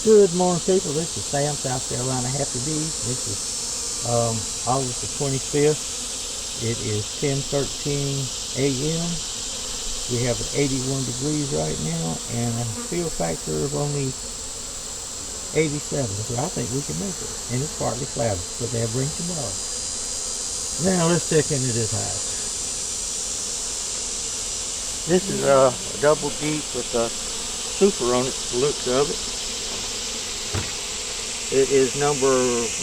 Good morning, people. This is Sam, South Carolina Happy Bees. This is August the 25th. It is 10:13 a.m. We have 81 degrees right now and a feel factor of only 87. So I think we can make it. And it's partly cloudy, but they'll bring tomorrow. Now let's check into this hive. This is a double deep with a Swiffer on it, the looks of it. It is number 126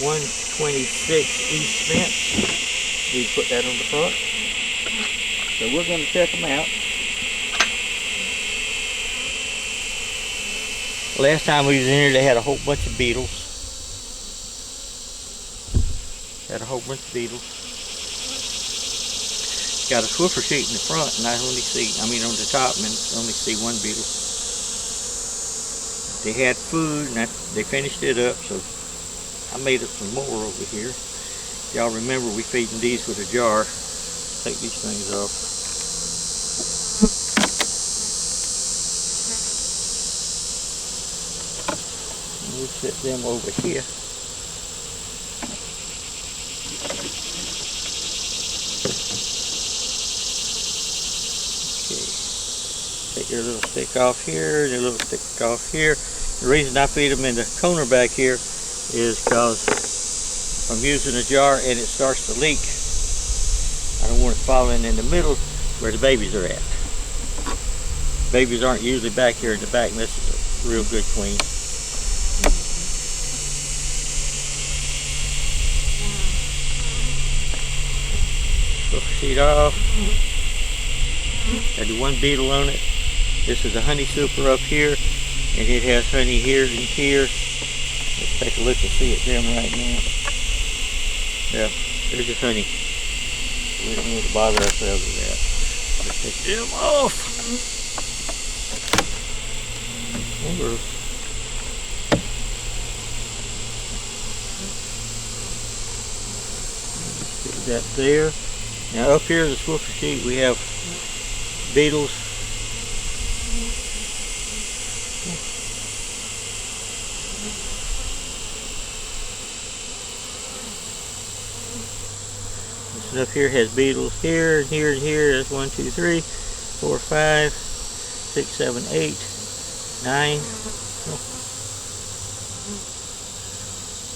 East Fence. We put that on the front. So we're going to check them out. Last time we was in here, they had a whole bunch of beetles. Got a whole bunch of beetles. Got a Swiffer sheet in the front, and I only see, on the top, and only see one beetle. They had food, and they finished it up, so I made up some more over here. Y'all remember we feed them these with a jar. Take these things off. And we'll set them over here. Okay. Take your little stick off here, your little stick off here. The reason I feed them in the corner back here is because I'm using a jar and it starts to leak. I don't want it falling in the middle where the babies are at. Babies aren't usually back here in the back, and this is a real good queen. Swiffer sheet off. Got the one beetle on it. This is a honey super up here, and it has honey here and here. Let's take a look and see at them right now. Yeah, there's just honey. We don't need to bother ourselves with that. Let's take them off. Put that there. Now up here, the Swiffer sheet, we have beetles. This up here has beetles here and here and here. That's 1, 2, 3, 4, 5, 6, 7, 8, 9. Oh.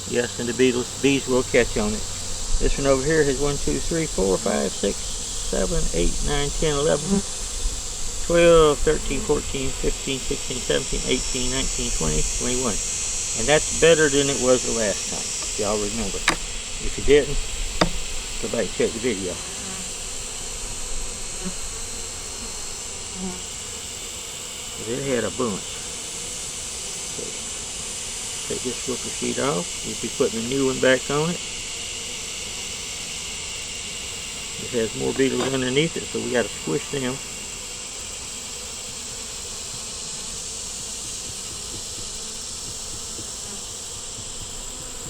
Yes, and the bees will catch on it. This one over here has 1, 2, 3, 4, 5, 6, 7, 8, 9, 10, 11, 12, 13, 14, 15, 16, 17, 18, 19, 20, 21. And that's better than it was the last time, if y'all remember. If you didn't, go back and check the video. It had a bunch. Okay. Take this Swiffer sheet off. We'll be putting a new one back on it. It has more beetles underneath it, so we got to squish them.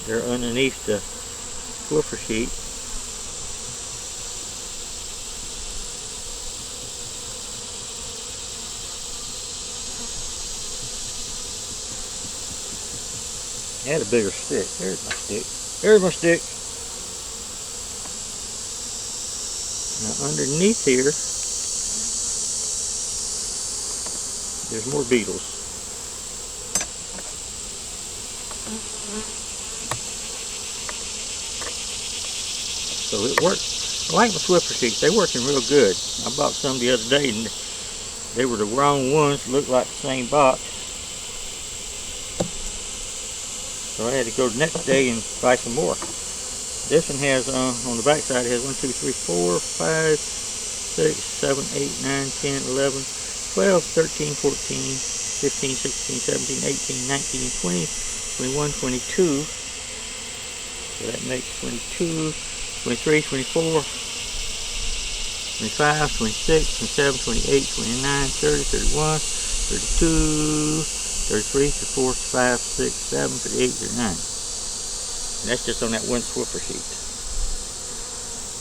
They're underneath the Swiffer sheet. I had a bigger stick. There's my stick. There's my stick. Now underneath here, there's more beetles. So it works. I like my Swiffer sheets. They're working real good. I bought some the other day and they were the wrong ones. Looked like the same box. So I had to go the next day and buy some more. This one has, on the back side, it has 1, 2, 3, 4, 5, 6, 7, 8, 9, 10, 11, 12, 13, 14, 15, 16, 17, 18, 19, 20, 21, 22. So that makes 22, 23, 24, 25, 26, 27, 28, 29, 30, 31, 32, 33, 34, 35, 36, 37, 38, 39. And that's just on that one Swiffer sheet.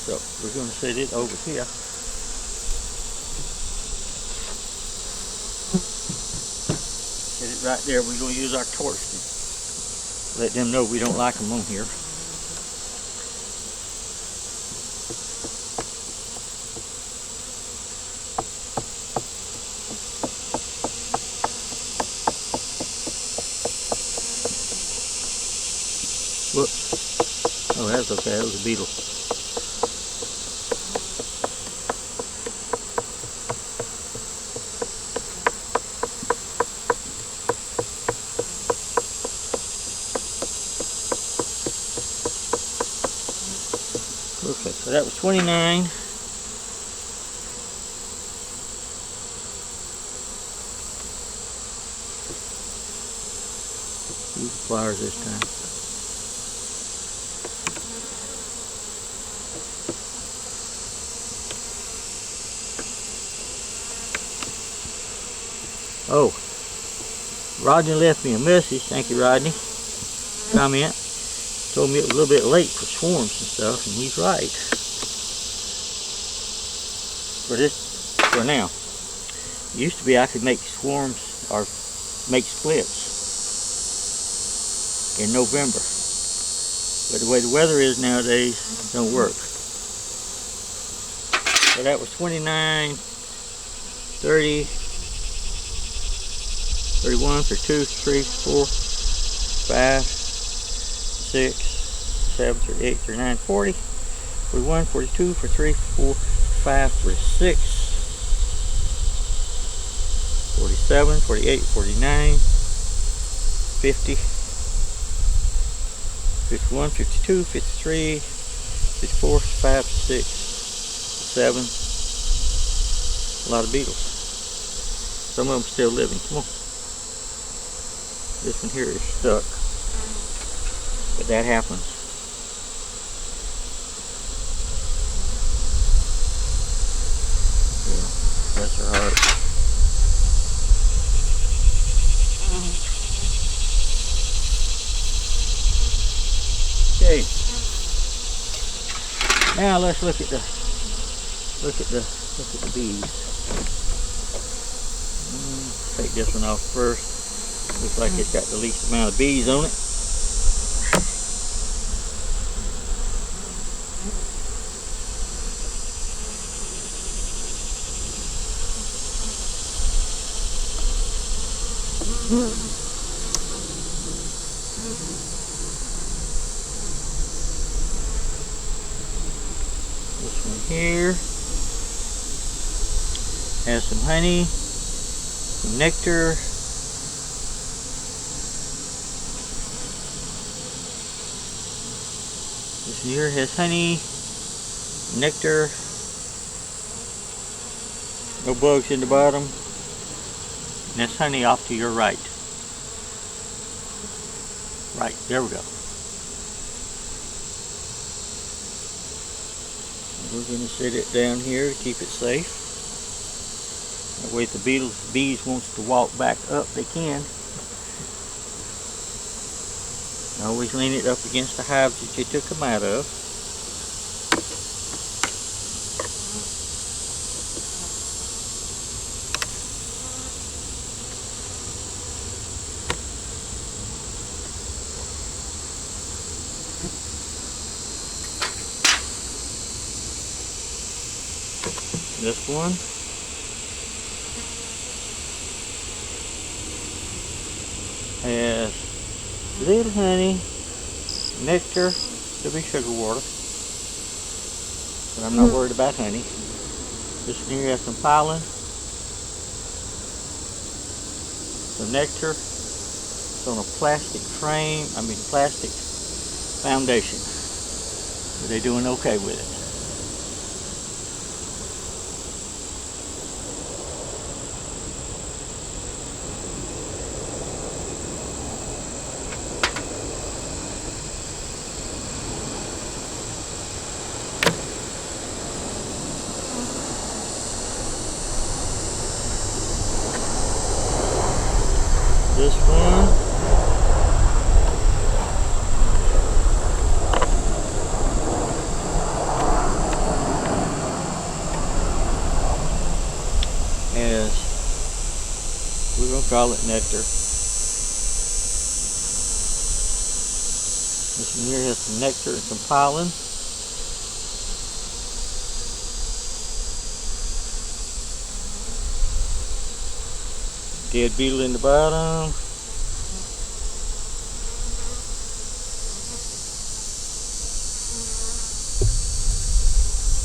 So we're going to set it over here. Set it right there. We're going to use our torch to let them know we don't like them on here. Whoops. Oh, that's okay. That was a beetle. Okay, so that was 29. Use pliers this time. Oh, Rodney left me a message. Thank you, Rodney. Comment. Told me it was a little bit late for swarms and stuff, and he's right. For now. It used to be I could make swarms or make splits in November. But the way the weather is nowadays, it don't work. So that was 29, 30, 31, 32, 33, 34, 5, 6, 7, 38, 39, 40, 41, 42, 43, 44, 45, 46, 47, 48, 49, 50, 51, 52, 53, 54, 5, 6, 7. A lot of beetles. Some of them still living. Come on. This one here is stuck. But that happens. Yeah, bless her heart. Okay. Now let's look at the bees. Take this one off first. Looks like it's got the least amount of bees on it. This one here has some honey, some nectar, this one here has honey, nectar, no bugs in the bottom, and that's honey off to your right. Right, there we go. We're going to set it down here to keep it safe. That way if the bees wants to walk back up, they can. Always lean it up against the hives that you took them out of. This one has little honey, nectar, could be sugar water, but I'm not worried about honey. This one here has some pollen, some nectar. It's on a plastic frame, plastic foundation, but they're doing okay with it. This one is, we're going to call it nectar. This one here has some nectar and some pollen. Dead beetle in the bottom.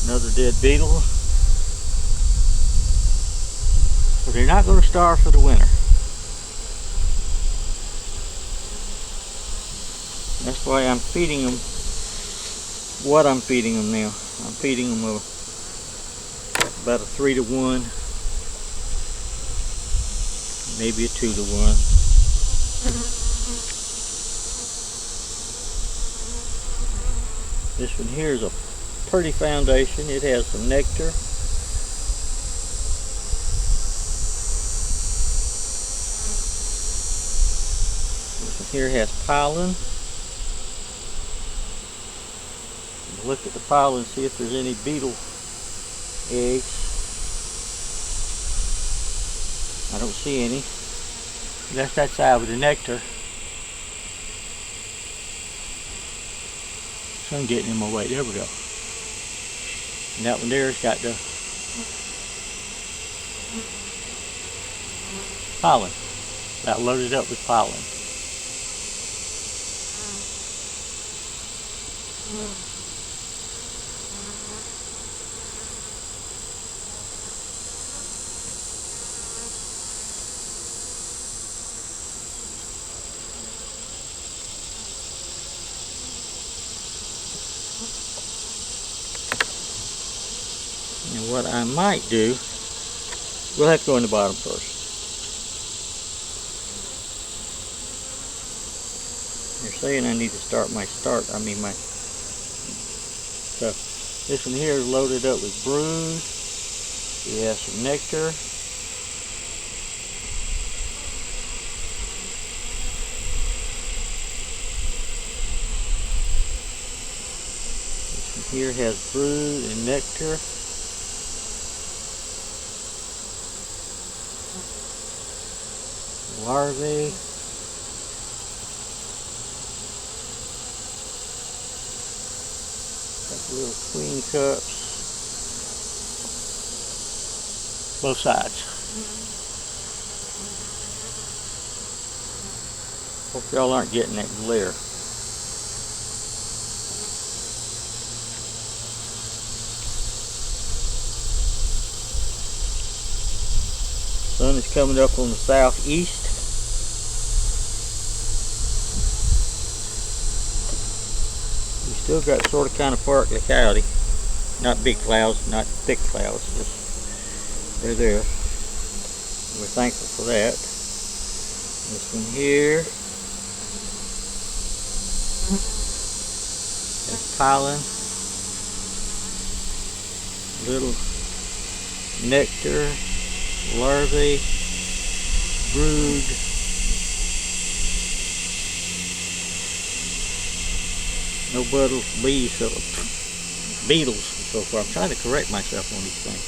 Another dead beetle. But they're not going to starve for the winter. That's why I'm feeding them what I'm feeding them now. I'm feeding them about a 3-to-1, maybe a 2-to-1. This one here is a pretty foundation. It has some nectar. This one here has pollen. Look at the pollen, see if there's any beetle eggs. I don't see any. That's that side with the nectar. Sun getting in my way. There we go. And that one there's got the pollen. About loaded up with pollen. And what I might do, we'll have to go in the bottom first. They're saying I need to start my stuff. This one here is loaded up with brood. It has some nectar. This one here has brood and nectar. Larvae. Got the little queen cups. Both sides. Hope y'all aren't getting that glare. Sun is coming up on the southeast. We still got sort of kind of partly cloudy. Not big clouds, not thick clouds, just they're there. We're thankful for that. This one here has pollen, little nectar, larvae, brood. No beetles and so forth. I'm trying to correct myself on these things.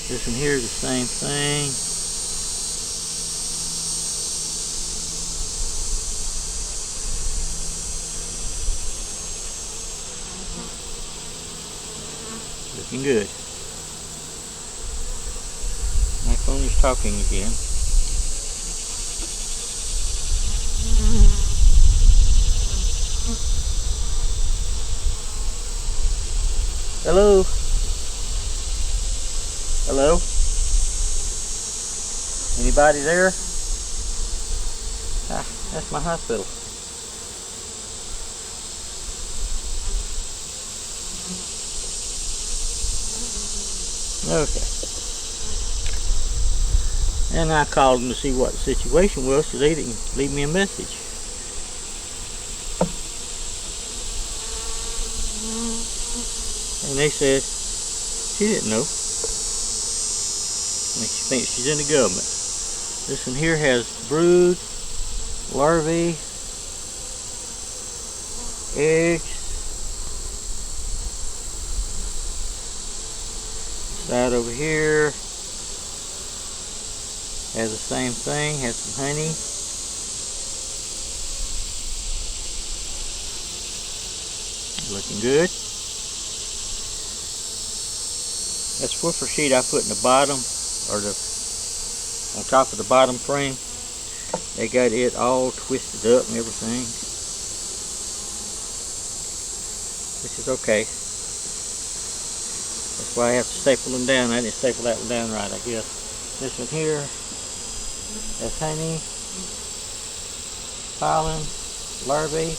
This one here is the same thing. Looking good. My phone is talking again. Hello? Hello? Anybody there? Ah, that's my hospital. Okay. And I called them to see what the situation was, so they didn't leave me a message. And they said she didn't know. Makes you think she's in the government. This one here has brood, larvae, eggs. Side over here has the same thing, has some honey. Looking good. That Swiffer sheet I put in the bottom, or on top of the bottom frame, they got it all twisted up and everything, which is okay. That's why I have to staple them down. I didn't staple that one down right, I guess. This one here, that's honey, pollen, larvae,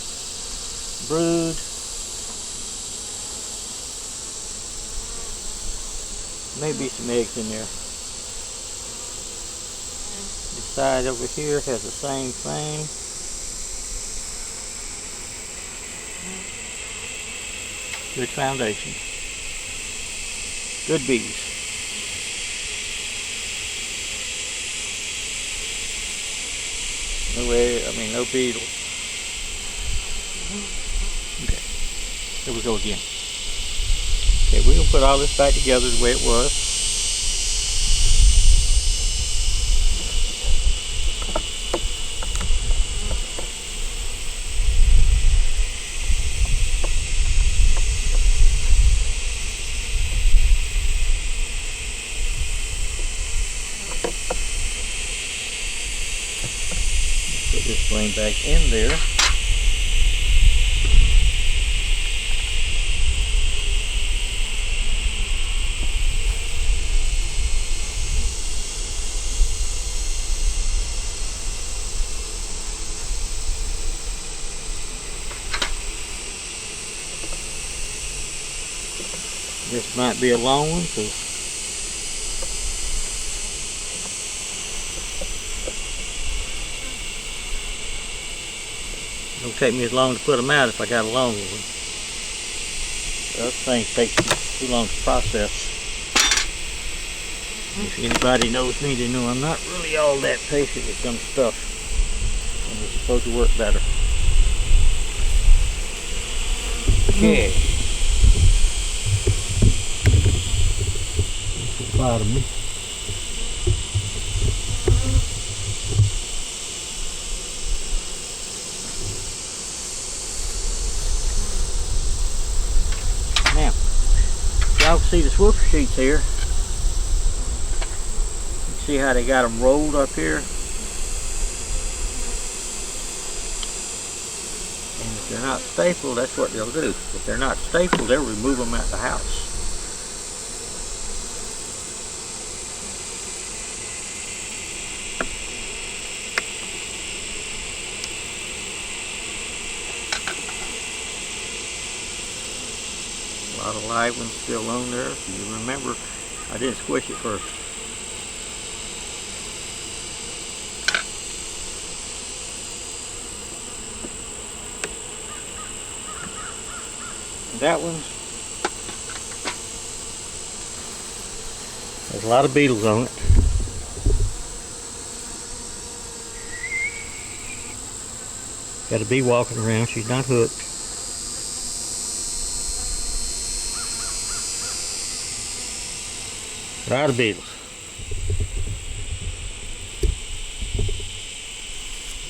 brood. Maybe some eggs in there. This side over here has the same thing. Good foundation. Good bees. No beetles. Okay, here we go again. Okay, we're going to put all this back together the way it was. Put this frame back in there. This might be a long one, because it'll take me as long to put them out if I got a longer one. Those things take too long to process. If anybody knows me, they know I'm not really all that patient with some stuff, and it's supposed to work better. Okay. Bottom. Now, y'all can see the Swiffer sheets here. You can see how they got them rolled up here. And if they're not stapled, that's what they'll do. If they're not stapled, they'll remove them out the house. A lot of live ones still on there. If you remember, I didn't squish it first. And that one, there's a lot of beetles on it. Got a bee walking around. She's not hooked. A lot of beetles.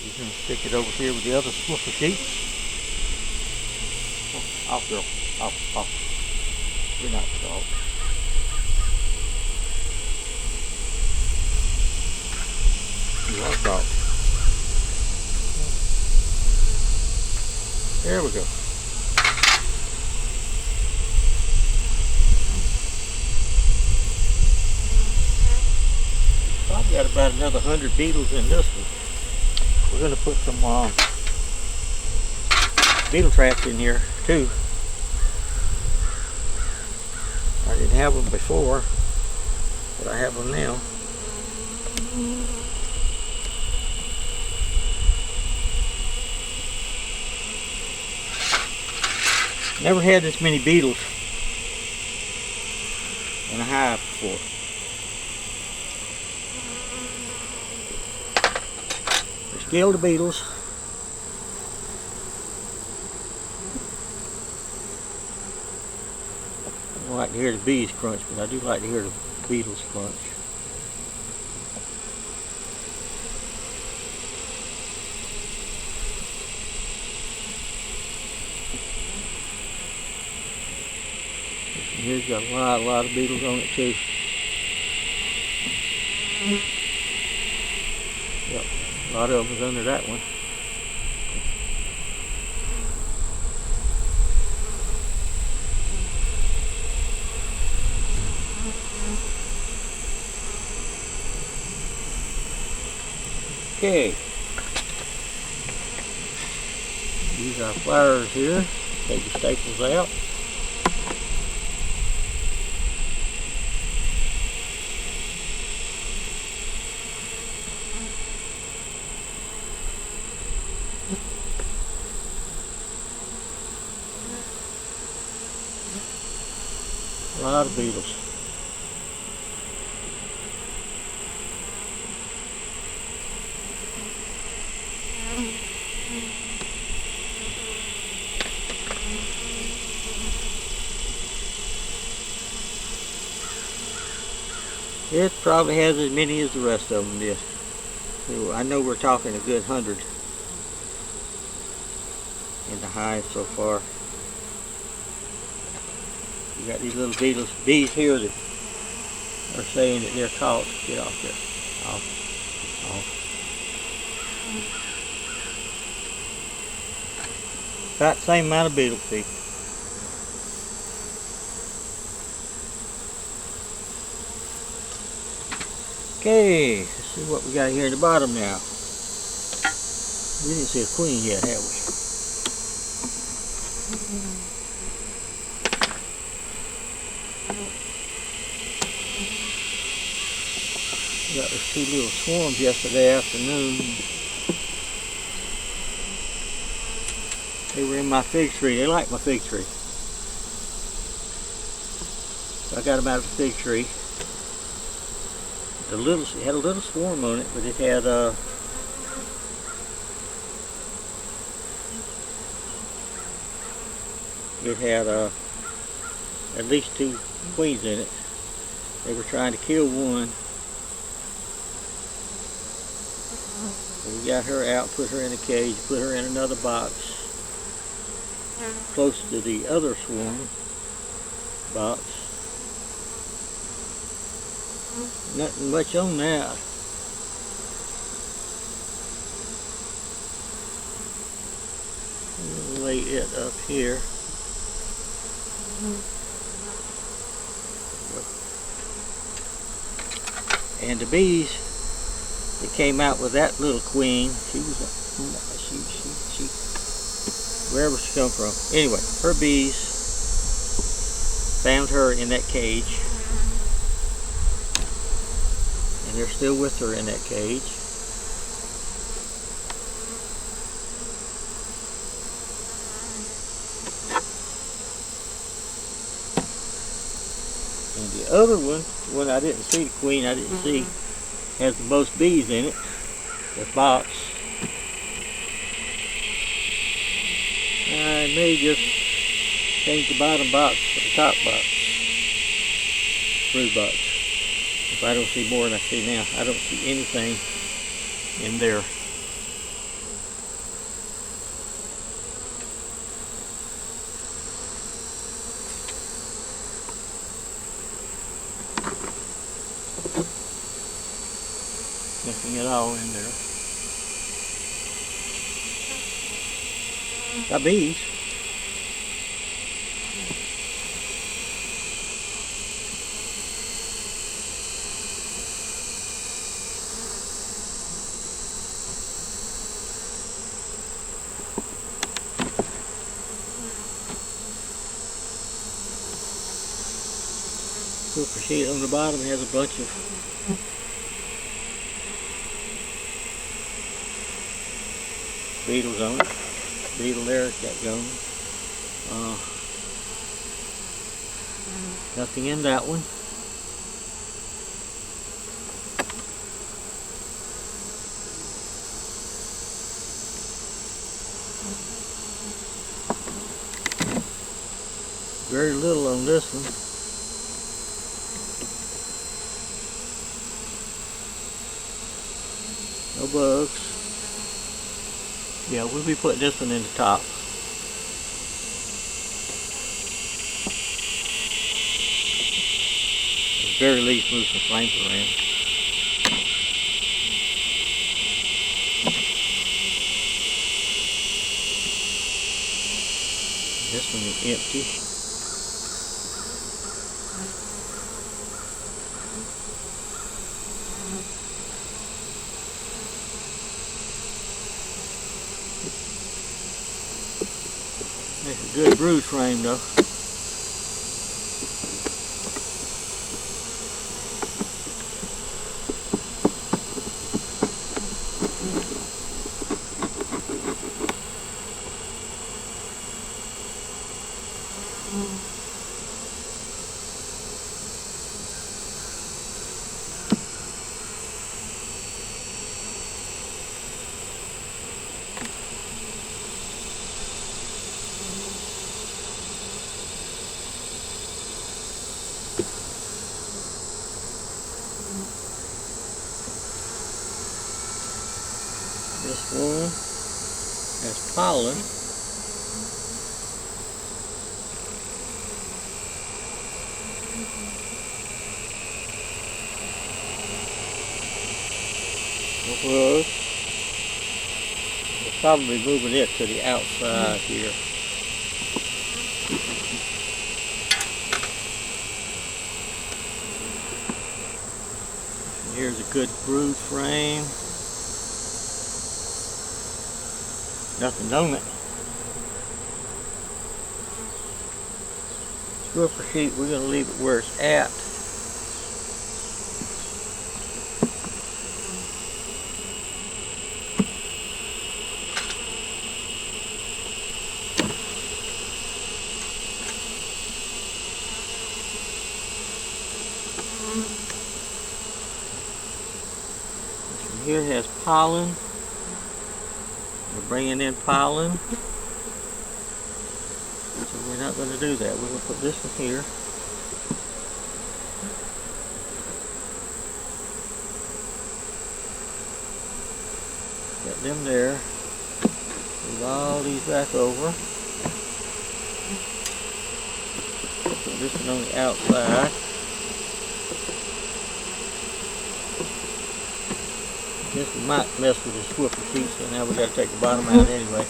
You're going to stick it over here with the other Swiffer sheets. Oh, off, girl. Off. You're not soft. You are soft. There we go. I've got about another 100 beetles in this one. We're going to put some beetle traps in here too. I didn't have them before, but I have them now. Never had this many beetles in a hive before. Kill the beetles. I don't like to hear the bees crunch, but I do like to hear the beetles crunch. Here's got a lot of beetles on it too. Yep, a lot of them was under that one. Okay. Use our pliers here. Take the staples out. A lot of beetles. It probably has as many as the rest of them did. So I know we're talking a good 100 in the hive so far. You got these little bees here that are saying that they're caught. Get off there. Off. About the same amount of beetles, see. Okay, let's see what we got here in the bottom now. We didn't see a queen yet, have we? Got those two little swarms yesterday afternoon. They were in my fig tree. They like my fig tree. So I got them out of the fig tree. It had a little swarm on it, but it had at least 2 queens in it. They were trying to kill one. So we got her out, put her in a cage, put her in another box close to the other swarm box. Nothing much on that. We'll lay it up here. And the bees that came out with that little queen, she wherever she come from. Anyway, her bees found her in that cage. And they're still with her in that cage. And the other one, the one I didn't see, the queen I didn't see, has the most bees in it. The box. I may just change the bottom box to the top box. Brood box. If I don't see more than I see now, I don't see anything in there. Nothing at all in there. Got bees. Swiffer sheet on the bottom has a bunch of beetles on it. Beetle there, it's got going. Nothing in that one. Very little on this one. No bugs. Yeah, we'll be putting this one in the top. very least move some frames around. This one is empty. It's a good bruise frame though. This one has pollen. We'll probably moving it to the outside here. Here's a good brood frame. Nothing on it. Swiffer sheet, we're going to leave it where it's at. This one here has pollen. We're bringing in pollen, so we're not going to do that. We're going to put this one here. Got them there. Move all these back over. Put this one on the outside. This might mess with the Swiffer sheet, so now we got to take the bottom out anyway.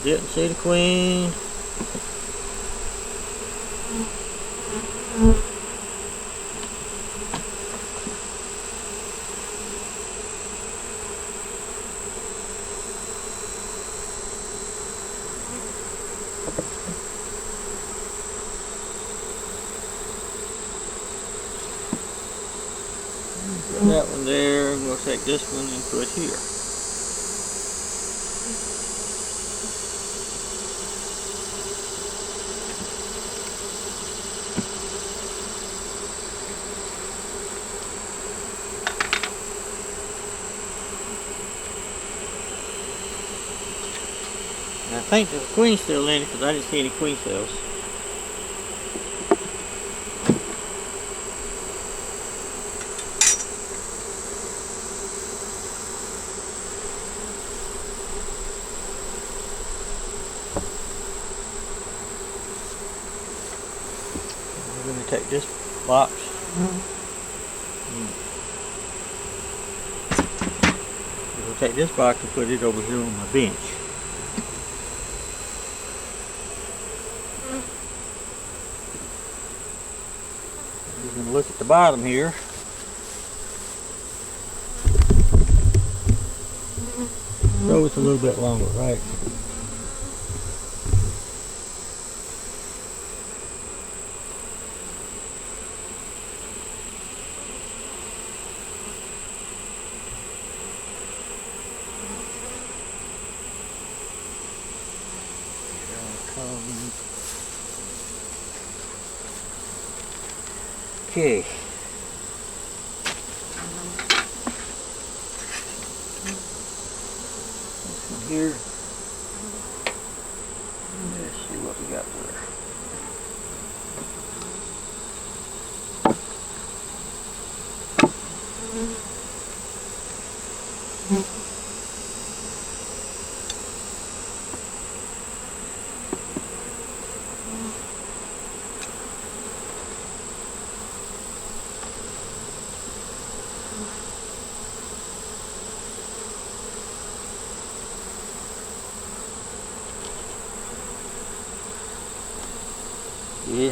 Didn't see the queen. Put that one there. We'll take this one and put here. And I think there's a queen still in it because I didn't see any queen cells. We're going to take this box. We're going to take this box and put it over here on my bench. We're going to look at the bottom here. So it's a little bit longer, right? Okay. Here. Let's see what we got there. It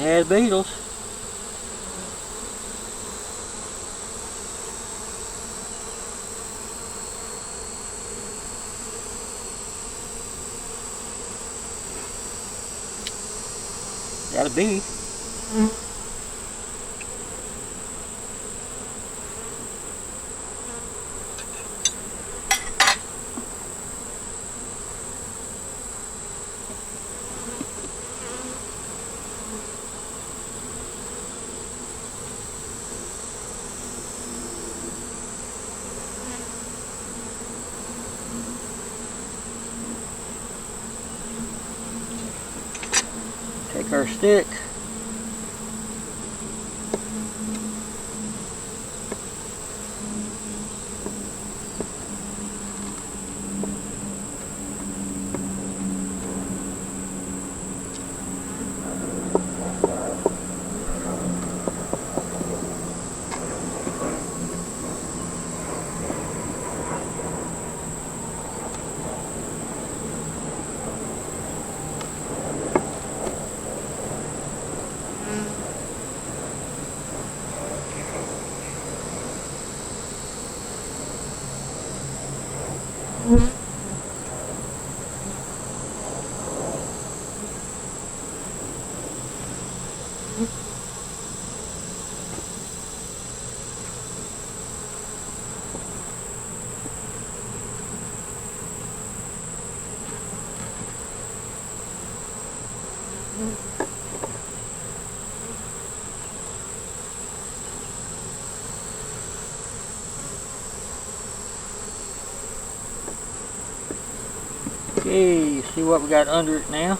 has beetles. Gotta be. Take our stick. Okay, see what we got under it now.